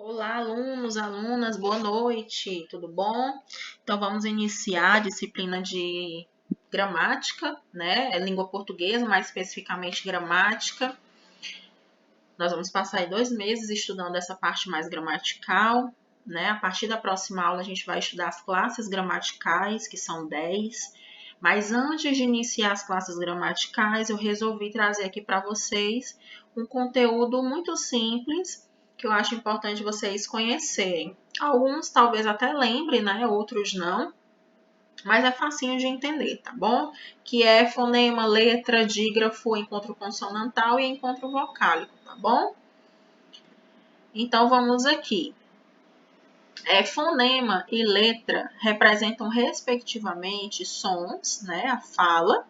Olá, alunos, alunas, boa noite, tudo bom? Então, vamos iniciar a disciplina de gramática, né? Língua portuguesa, mais especificamente gramática. Nós vamos passar aí 2 meses estudando essa parte mais gramatical, né? A partir da próxima aula, a gente vai estudar as classes gramaticais, que são 10. Mas antes de iniciar as classes gramaticais, eu resolvi trazer aqui para vocês um conteúdo muito simples, que eu acho importante vocês conhecerem. Alguns talvez até lembrem, né? Outros não. Mas é facinho de entender, tá bom? Que é fonema, letra, dígrafo, encontro consonantal e encontro vocálico, tá bom? Então, vamos aqui. Fonema e letra representam, respectivamente, sons, né? A fala,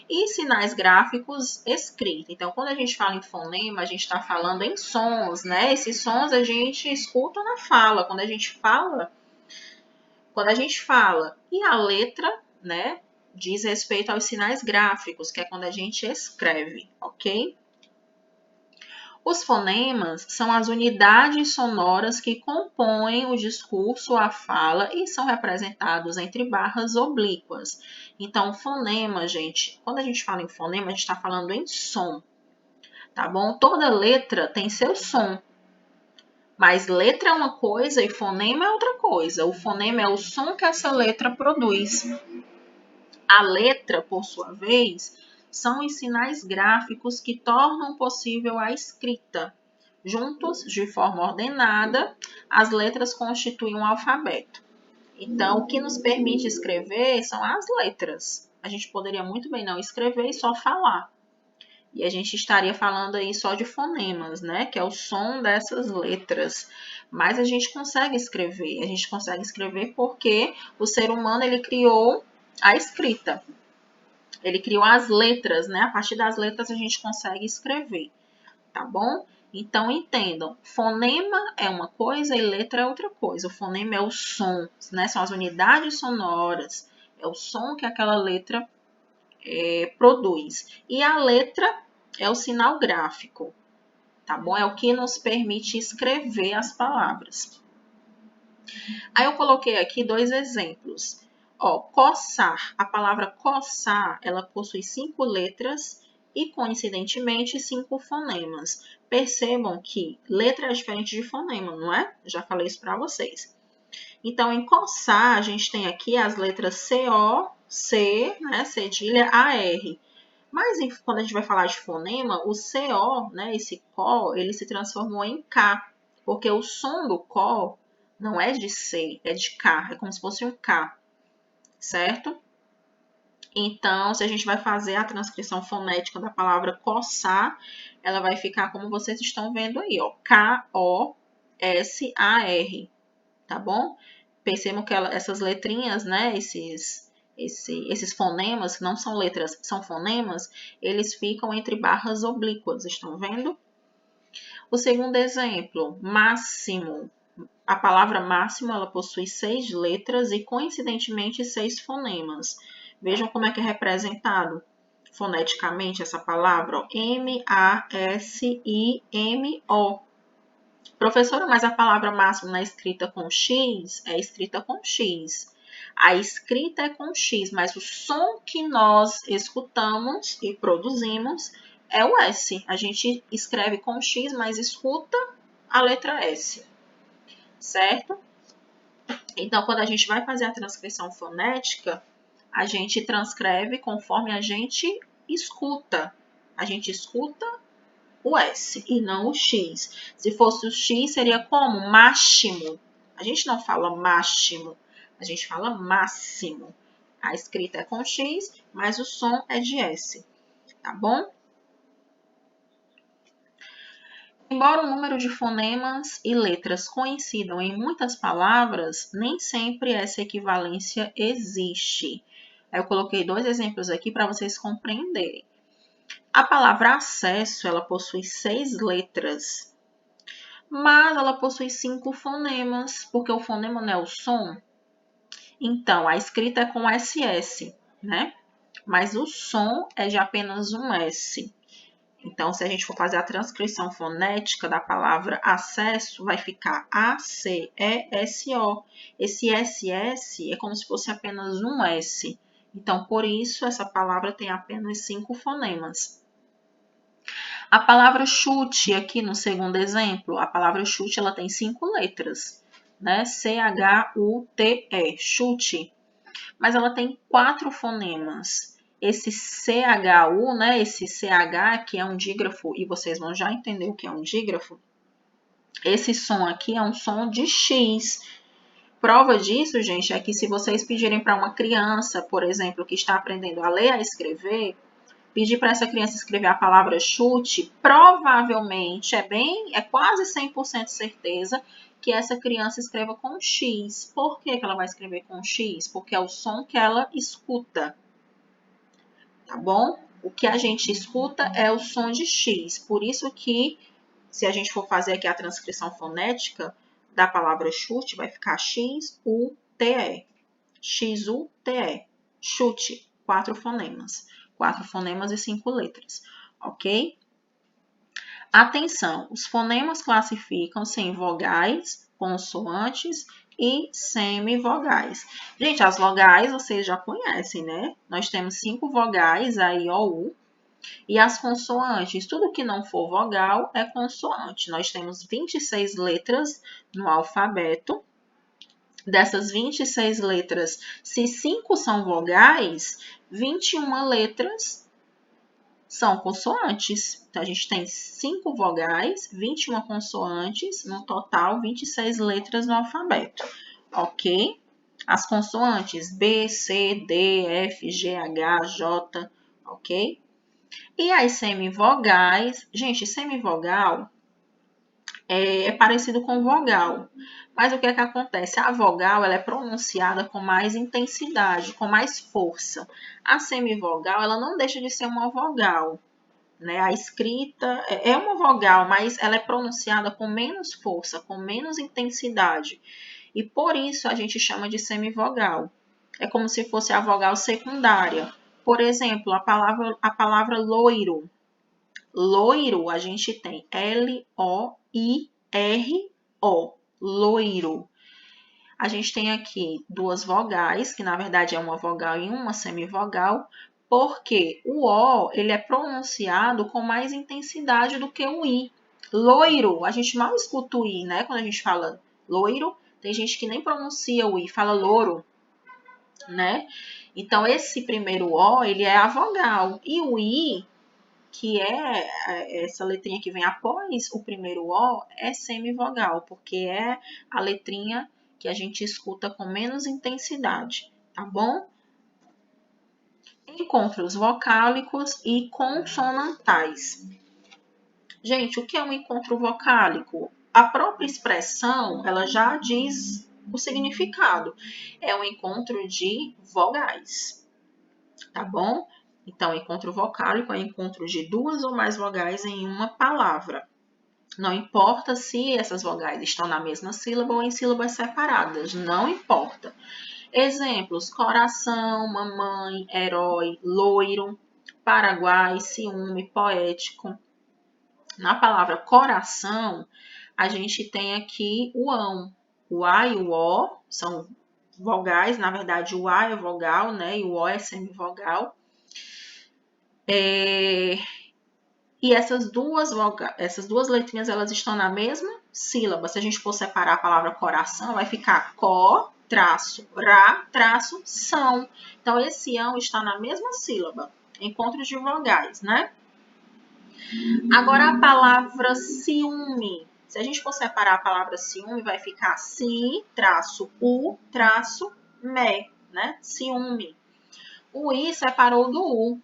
e sinais gráficos escritos. Então, quando a gente fala em fonema, a gente está falando em sons, né? Esses sons a gente escuta na fala. Quando a gente fala, e a letra, né, diz respeito aos sinais gráficos, que é quando a gente escreve, ok? Os fonemas são as unidades sonoras que compõem o discurso, a fala, e são representados entre barras oblíquas. Então, fonema, gente, quando a gente fala em fonema, a gente está falando em som, tá bom? Toda letra tem seu som. Mas letra é uma coisa e fonema é outra coisa. O fonema é o som que essa letra produz. A letra, por sua vez, são os sinais gráficos que tornam possível a escrita. Juntos, de forma ordenada, as letras constituem um alfabeto. Então, o que nos permite escrever são as letras. A gente poderia muito bem não escrever e só falar. E a gente estaria falando aí só de fonemas, né? Que é o som dessas letras. Mas a gente consegue escrever. A gente consegue escrever porque o ser humano ele criou a escrita. Ele criou as letras, né? A partir das letras a gente consegue escrever, tá bom? Então, entendam, fonema é uma coisa e letra é outra coisa. O fonema é o som, né? São as unidades sonoras, é o som que aquela letra produz. E a letra é o sinal gráfico, tá bom? É o que nos permite escrever as palavras. Aí eu coloquei aqui 2 exemplos. Ó, coçar. A palavra coçar, ela possui 5 letras e, coincidentemente, 5 fonemas. Percebam que letra é diferente de fonema, não é? Já falei isso para vocês. Então, em coçar, a gente tem aqui as letras C-O, C, né, cedilha, A-R. Mas quando a gente vai falar de fonema, o CO, né, esse CO, ele se transformou em K, porque o som do CO não é de C, é de K, é como se fosse um K, certo? Então, se a gente vai fazer a transcrição fonética da palavra coçar, ela vai ficar como vocês estão vendo aí, ó, K-O-S-A-R, tá bom? Percebam que essas letrinhas, né, esses fonemas, que não são letras, são fonemas, eles ficam entre barras oblíquas, estão vendo? O segundo exemplo, máximo. A palavra máximo, ela possui 6 letras e, coincidentemente, 6 fonemas. Vejam como é que é representado foneticamente essa palavra, ó, M-A-S-I-M-O. Professora, mas a palavra máximo na escrita com X é escrita com X. A escrita é com X, mas o som que nós escutamos e produzimos é o S. A gente escreve com X, mas escuta a letra S, certo? Então, quando a gente vai fazer a transcrição fonética, a gente transcreve conforme a gente escuta. A gente escuta o S e não o X. Se fosse o X, seria como? Máximo. A gente não fala máximo, a gente fala máximo. A escrita é com X, mas o som é de S, tá bom? Embora o número de fonemas e letras coincidam em muitas palavras, nem sempre essa equivalência existe. Aí eu coloquei 2 exemplos aqui para vocês compreenderem. A palavra acesso, ela possui 6 letras, mas ela possui 5 fonemas, porque o fonema não é o som. Então, a escrita é com SS, né? Mas o som é de apenas um S. Então, se a gente for fazer a transcrição fonética da palavra acesso, vai ficar A-C-E-S-O. Esse SS é como se fosse apenas um S. Então, por isso, essa palavra tem apenas 5 fonemas. A palavra chute, aqui no segundo exemplo, a palavra chute ela tem 5 letras, né? C-H-U-T-E, chute. Mas ela tem 4 fonemas. Esse CHU, né? Esse CH, que é um dígrafo, e vocês vão já entender o que é um dígrafo. Esse som aqui é um som de X. Prova disso, gente, é que se vocês pedirem para uma criança, por exemplo, que está aprendendo a ler e a escrever, pedir para essa criança escrever a palavra chute, provavelmente é quase 100% certeza que essa criança escreva com X. Por que ela vai escrever com X? Porque é o som que ela escuta, tá bom? O que a gente escuta é o som de X. Por isso que, se a gente for fazer aqui a transcrição fonética da palavra chute, vai ficar X-U-T-E. X-U-T-E. Chute. 4 fonemas. 4 fonemas e 5 letras, ok? Atenção, os fonemas classificam-se em vogais, consoantes e semivogais. Gente, as vogais vocês já conhecem, né? Nós temos 5 vogais, A, I, O, U. E as consoantes, tudo que não for vogal é consoante. Nós temos 26 letras no alfabeto. Dessas 26 letras, se 5 são vogais, 21 letras são consoantes. Então, a gente tem 5 vogais, 21 consoantes, no total 26 letras no alfabeto, ok? As consoantes B, C, D, F, G, H, J, ok? E as semivogais, gente, semivogal é parecido com vogal, mas o que é que acontece? A vogal ela é pronunciada com mais intensidade, com mais força. A semivogal ela não deixa de ser uma vogal, né? A escrita é uma vogal, mas ela é pronunciada com menos força, com menos intensidade. E por isso a gente chama de semivogal. É como se fosse a vogal secundária. Por exemplo, a palavra loiro. Loiro, a gente tem L-O-I-R-O. Loiro. A gente tem aqui 2 vogais, que na verdade é uma vogal e uma semivogal, porque o O ele é pronunciado com mais intensidade do que o I. Loiro, a gente mal escuta o I, né? Quando a gente fala loiro, tem gente que nem pronuncia o I, fala louro, né? Então, esse primeiro O, ele é a vogal. E o I, que é essa letrinha que vem após o primeiro O, é semivogal, porque é a letrinha que a gente escuta com menos intensidade, tá bom? Encontros vocálicos e consonantais. Gente, o que é um encontro vocálico? A própria expressão, ela já diz o significado. É um encontro de vogais, tá bom? Então, encontro vocálico é encontro de 2 ou mais vogais em uma palavra. Não importa se essas vogais estão na mesma sílaba ou em sílabas separadas, não importa. Exemplos: coração, mamãe, herói, loiro, Paraguai, ciúme, poético. Na palavra coração, a gente tem aqui o ão. O A e o O são vogais, na verdade o A é vogal, né? E o O é semivogal. E essas duas letrinhas, elas estão na mesma sílaba. Se a gente for separar a palavra coração, vai ficar co, traço, ra, traço, são. Então, esse ão está na mesma sílaba. Encontros de vogais, né? Agora, a palavra ciúme. Se a gente for separar a palavra ciúme, vai ficar si, traço, u, traço, me, né? Ciúme. O i separou do u.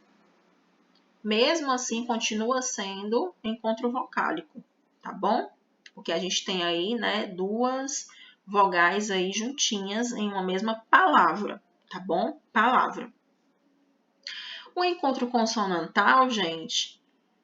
Mesmo assim, continua sendo encontro vocálico, tá bom? Porque a gente tem aí, né, 2 vogais aí juntinhas em uma mesma palavra, tá bom? Palavra. O encontro consonantal, gente,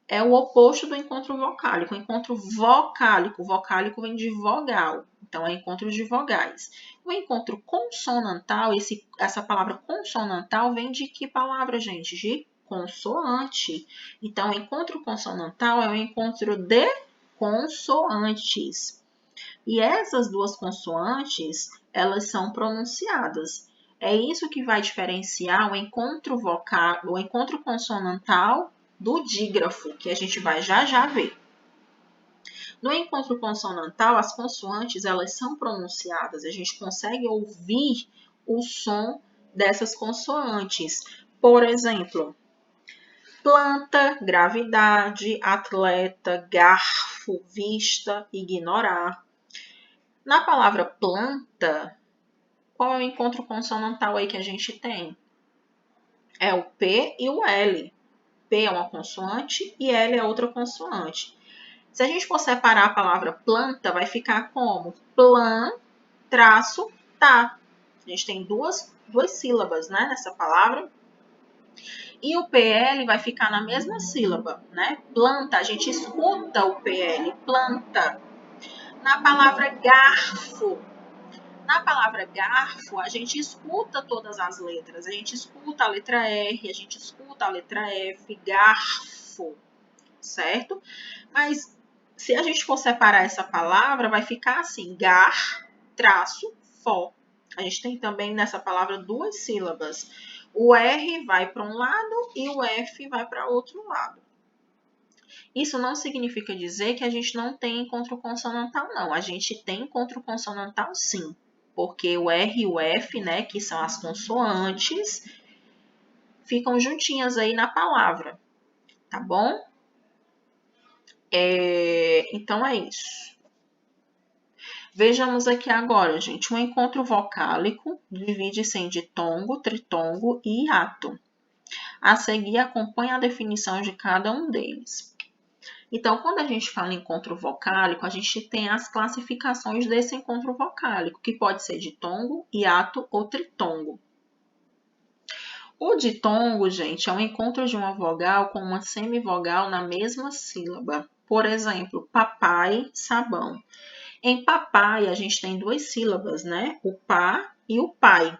é o oposto do encontro vocálico. O encontro vocálico vem de vogal, então é encontro de vogais. O encontro consonantal, essa palavra consonantal vem de que palavra, gente? De consoante. Então, o encontro consonantal é um encontro de consoantes. E essas duas consoantes, elas são pronunciadas. É isso que vai diferenciar o encontro vocal, o encontro consonantal do dígrafo, que a gente vai já ver. No encontro consonantal, as consoantes, elas são pronunciadas. A gente consegue ouvir o som dessas consoantes. Por exemplo, planta, gravidade, atleta, garfo, vista, ignorar. Na palavra planta, qual é o encontro consonantal aí que a gente tem? É o P e o L. P é uma consoante e L é outra consoante. Se a gente for separar a palavra planta, vai ficar como? Plan, traço, tá. A gente tem duas sílabas, né, nessa palavra. E o PL vai ficar na mesma sílaba, né? Planta, a gente escuta o PL, planta. Na palavra garfo, a gente escuta todas as letras. A gente escuta a letra R, a gente escuta a letra F, garfo, certo? Mas se a gente for separar essa palavra, vai ficar assim, gar, traço, fó. A gente tem também nessa palavra duas sílabas. O R vai para um lado e o F vai para outro lado. Isso não significa dizer que a gente não tem encontro consonantal, não. A gente tem encontro consonantal, sim. Porque o R e o F, né, que são as consoantes, ficam juntinhas aí na palavra. Tá bom? Então é isso. Vejamos aqui agora, gente, um encontro vocálico divide-se em ditongo, tritongo e hiato. A seguir, acompanhe a definição de cada um deles. Então, quando a gente fala em encontro vocálico, a gente tem as classificações desse encontro vocálico, que pode ser ditongo, hiato ou tritongo. O ditongo, gente, é um encontro de uma vogal com uma semivogal na mesma sílaba. Por exemplo, papai, sabão. Em papai, a gente tem duas sílabas, né? O pá e o pai.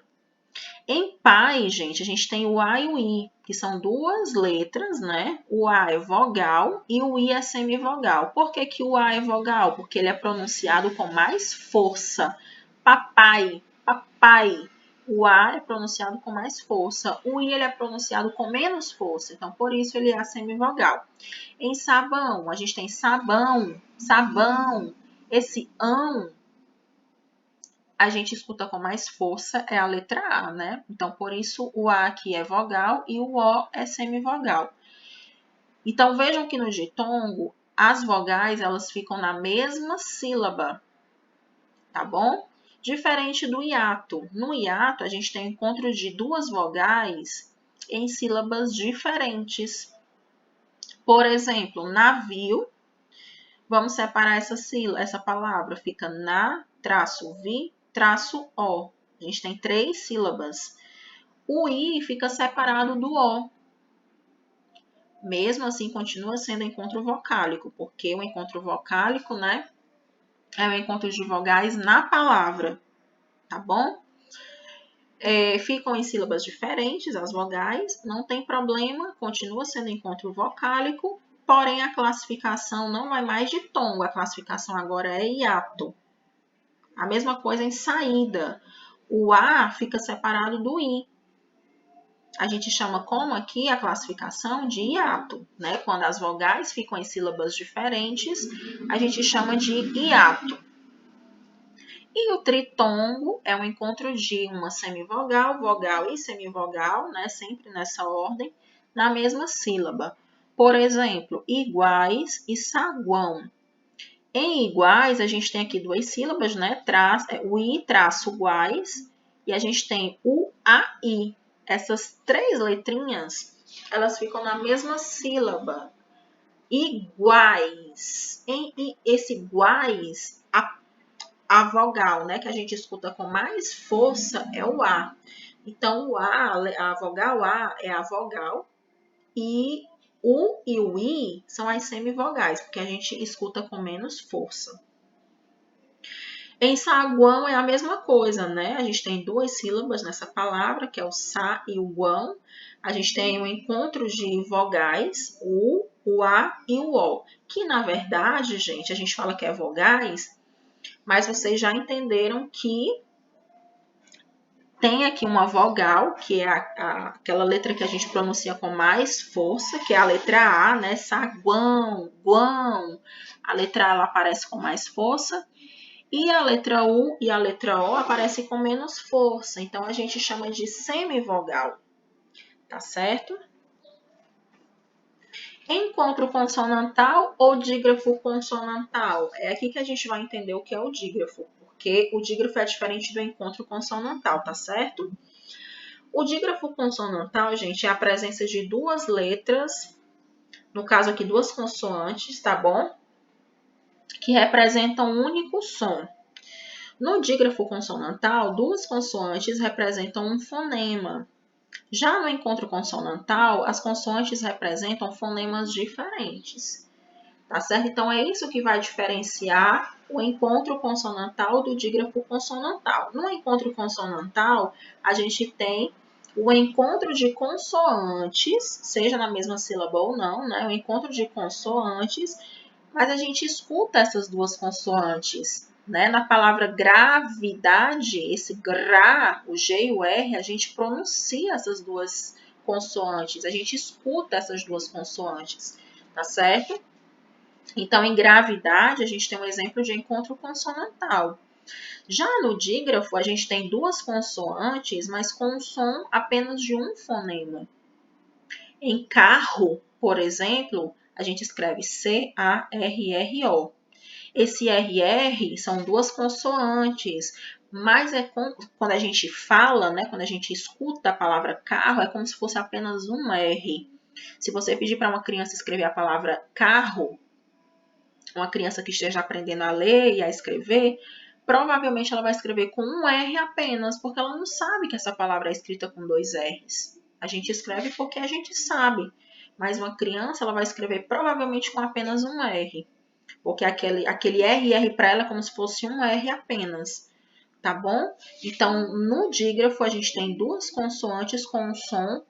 Em pai, gente, a gente tem o A e o I, que são duas letras, né? O A é vogal e o I é semivogal. Por que que o A é vogal? Porque ele é pronunciado com mais força. Papai, papai. O A é pronunciado com mais força. O I ele é pronunciado com menos força. Então, por isso, ele é a semivogal. Em sabão, a gente tem sabão, sabão. Esse ão, a gente escuta com mais força, é a letra A, né? Então, por isso, o A aqui é vogal e o O é semivogal. Então, vejam que no ditongo, as vogais, elas ficam na mesma sílaba, tá bom? Diferente do hiato. No hiato, a gente tem encontro de duas vogais em sílabas diferentes. Por exemplo, navio. Vamos separar essa palavra. Fica na, traço, vi, traço, o. A gente tem três sílabas. O i fica separado do o. Mesmo assim, continua sendo encontro vocálico, porque o encontro vocálico, né, é o encontro de vogais na palavra, tá bom? Ficam em sílabas diferentes as vogais, não tem problema, continua sendo encontro vocálico, porém a classificação não vai mais de tom, a classificação agora é hiato. A mesma coisa em saída. O A fica separado do I. A gente chama como aqui a classificação de hiato, né? Quando as vogais ficam em sílabas diferentes, a gente chama de hiato. E o tritongo é um encontro de uma semivogal, vogal e semivogal, né? Sempre nessa ordem, na mesma sílaba. Por exemplo, iguais e saguão. Em iguais, a gente tem aqui duas sílabas, né? O I traço guais e a gente tem o AI. Essas três letrinhas, elas ficam na mesma sílaba. Iguais. Esse iguais, a vogal, né, que a gente escuta com mais força é o A. Então, a vogal A é a vogal e o e o I são as semivogais, porque a gente escuta com menos força. Em saguão é a mesma coisa, né? A gente tem duas sílabas nessa palavra, que é o sa e o guão. A gente tem um encontro de vogais, o a e o o, que na verdade, gente, a gente fala que é vogais, mas vocês já entenderam que tem aqui uma vogal, que é aquela letra que a gente pronuncia com mais força, que é a letra A, né? Saguão, guão. A letra A ela aparece com mais força. E a letra U e a letra O aparecem com menos força. Então, a gente chama de semivogal. Tá certo? Encontro consonantal ou dígrafo consonantal? É aqui que a gente vai entender o que é o dígrafo. Porque o dígrafo é diferente do encontro consonantal, tá certo? O dígrafo consonantal, gente, é a presença de duas letras, no caso aqui duas consoantes, tá bom? Que representam um único som. No dígrafo consonantal, duas consoantes representam um fonema. Já no encontro consonantal, as consoantes representam fonemas diferentes. Tá certo? Então, é isso que vai diferenciar o encontro consonantal do dígrafo consonantal. No encontro consonantal, a gente tem o encontro de consoantes, seja na mesma sílaba ou não, né? O encontro de consoantes, mas a gente escuta essas duas consoantes, né? Na palavra gravidade, esse gra, o G e o R, a gente pronuncia essas duas consoantes, a gente escuta essas duas consoantes, tá certo? Então, em gravidade, a gente tem um exemplo de encontro consonantal. Já no dígrafo, a gente tem duas consoantes, mas com um som apenas de um fonema. Em carro, por exemplo, a gente escreve C-A-R-R-O. Esse RR são duas consoantes, mas quando a gente fala, né, quando a gente escuta a palavra carro, é como se fosse apenas um R. Se você pedir para uma criança escrever a palavra carro, uma criança que esteja aprendendo a ler e a escrever, provavelmente ela vai escrever com um R apenas, porque ela não sabe que essa palavra é escrita com dois R's. A gente escreve porque a gente sabe, mas uma criança ela vai escrever provavelmente com apenas um R, porque aquele RR para ela é como se fosse um R apenas, tá bom? Então, no dígrafo, a gente tem duas consoantes com um som,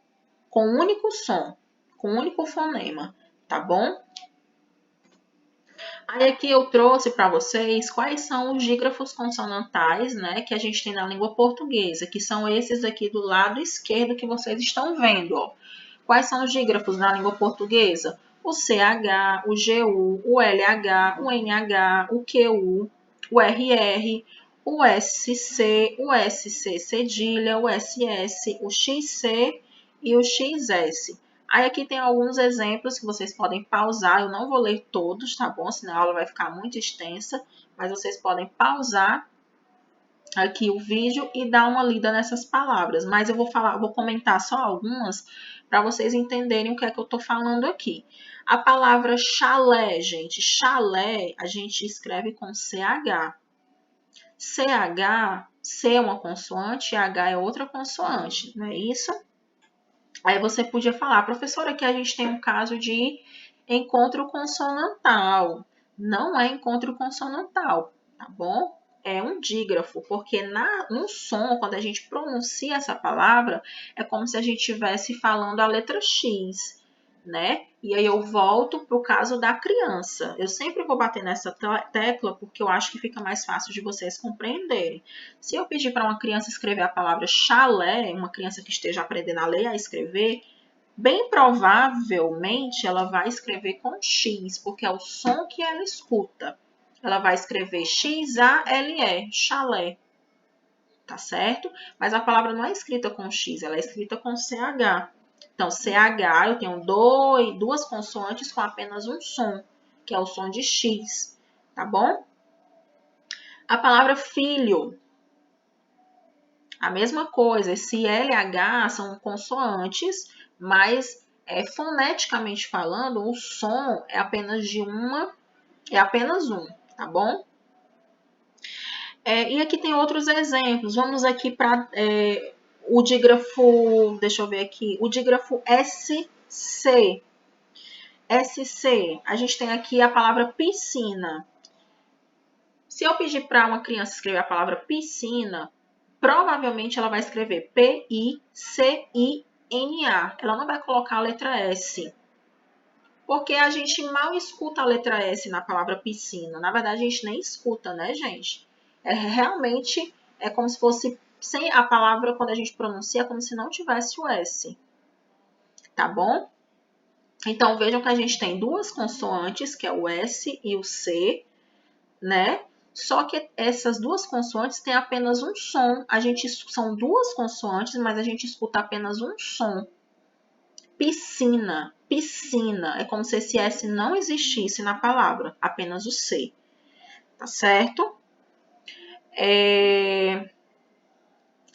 com um único som, com um único fonema, tá bom? Aí aqui eu trouxe para vocês quais são os dígrafos consonantais, né, que a gente tem na língua portuguesa, que são esses aqui do lado esquerdo que vocês estão vendo, ó. Quais são os dígrafos na língua portuguesa? O CH, o GU, o LH, o NH, o QU, o RR, o SC, o SC cedilha, o SS, o XC e o XS. Aí aqui tem alguns exemplos que vocês podem pausar. Eu não vou ler todos, tá bom? Senão a aula vai ficar muito extensa. Mas vocês podem pausar aqui o vídeo e dar uma lida nessas palavras. Mas eu vou comentar só algumas para vocês entenderem o que é que eu estou falando aqui. A palavra chalé, gente. Chalé a gente escreve com CH. CH, C é uma consoante e H é outra consoante, não é isso? Aí você podia falar, professora, aqui a gente tem um caso de encontro consonantal. Não é encontro consonantal, tá bom? É um dígrafo, porque no som, quando a gente pronuncia essa palavra, é como se a gente estivesse falando a letra X, né? E aí eu volto para o caso da criança. Eu sempre vou bater nessa tecla porque eu acho que fica mais fácil de vocês compreenderem. Se eu pedir para uma criança escrever a palavra chalé, uma criança que esteja aprendendo a ler e a escrever, bem provavelmente ela vai escrever com X, porque é o som que ela escuta. Ela vai escrever X-A-L-E, chalé, tá certo? Mas a palavra não é escrita com X, ela é escrita com CH. Então, CH, eu tenho duas consoantes com apenas um som, que é o som de X, tá bom? A palavra filho, a mesma coisa, esse LH são consoantes, mas foneticamente falando, o som é apenas um, tá bom? E aqui tem outros exemplos. Vamos aqui para o dígrafo, deixa eu ver aqui, o dígrafo SC. SC, a gente tem aqui a palavra piscina. Se eu pedir para uma criança escrever a palavra piscina, provavelmente ela vai escrever P-I-C-I-N-A. Ela não vai colocar a letra S. Porque a gente mal escuta a letra S na palavra piscina. Na verdade, a gente nem escuta, né, gente? Realmente é como se fosse sem a palavra, quando a gente pronuncia, é como se não tivesse o S. Tá bom? Então, vejam que a gente tem duas consoantes, que é o S e o C, né? Só que essas duas consoantes têm apenas um som. São duas consoantes, mas a gente escuta apenas um som. Piscina, piscina. É como se esse S não existisse na palavra, apenas o C. Tá certo?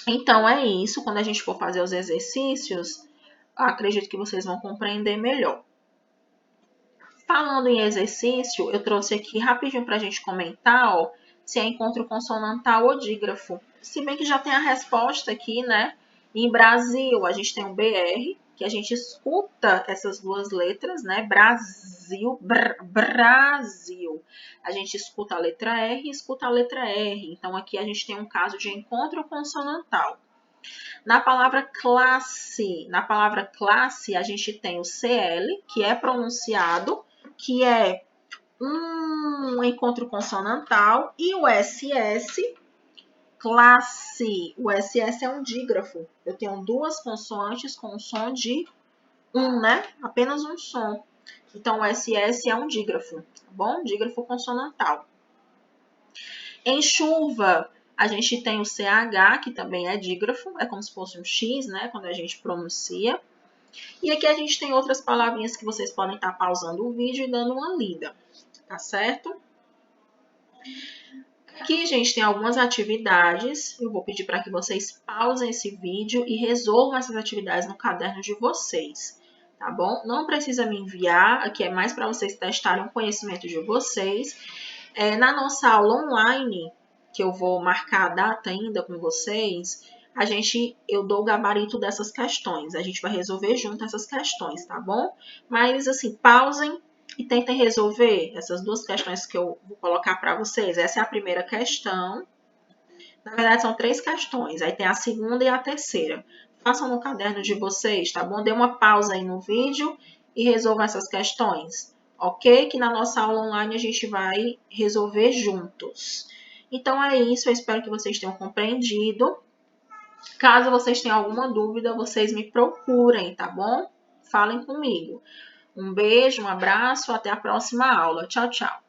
Então, é isso. Quando a gente for fazer os exercícios, acredito que vocês vão compreender melhor. Falando em exercício, eu trouxe aqui rapidinho para a gente comentar, ó, se é encontro consonantal ou dígrafo. Se bem que já tem a resposta aqui, né? Em Brasil, a gente tem o BR, que a gente escuta essas duas letras, né? Brasil, Brasil. A gente escuta a letra R e escuta a letra R. Então, aqui a gente tem um caso de encontro consonantal. Na palavra classe, a gente tem o CL, que é pronunciado, que é um encontro consonantal, e o SS, classe. O SS é um dígrafo. Eu tenho duas consoantes com o som de né? Apenas um som. Então, o SS é um dígrafo, tá bom? Dígrafo consonantal. Em chuva, a gente tem o CH, que também é dígrafo, é como se fosse um X, né? Quando a gente pronuncia. E aqui a gente tem outras palavrinhas que vocês podem estar pausando o vídeo e dando uma lida, tá certo? Aqui, gente, tem algumas atividades. Eu vou pedir para que vocês pausem esse vídeo e resolvam essas atividades no caderno de vocês, tá bom? Não precisa me enviar, aqui é mais para vocês testarem o conhecimento de vocês. Na nossa aula online, que eu vou marcar a data ainda com vocês, eu dou o gabarito dessas questões. A gente vai resolver junto essas questões, tá bom? Mas, assim, pausem e tentem resolver essas duas questões que eu vou colocar para vocês. Essa é a primeira questão. Na verdade, são 3 questões. Aí tem a segunda e a terceira. Façam no caderno de vocês, tá bom? Dê uma pausa aí no vídeo e resolvam essas questões, ok? Que na nossa aula online a gente vai resolver juntos. Então é isso, eu espero que vocês tenham compreendido. Caso vocês tenham alguma dúvida, vocês me procurem, tá bom? Falem comigo. Um beijo, um abraço, até a próxima aula. Tchau, tchau.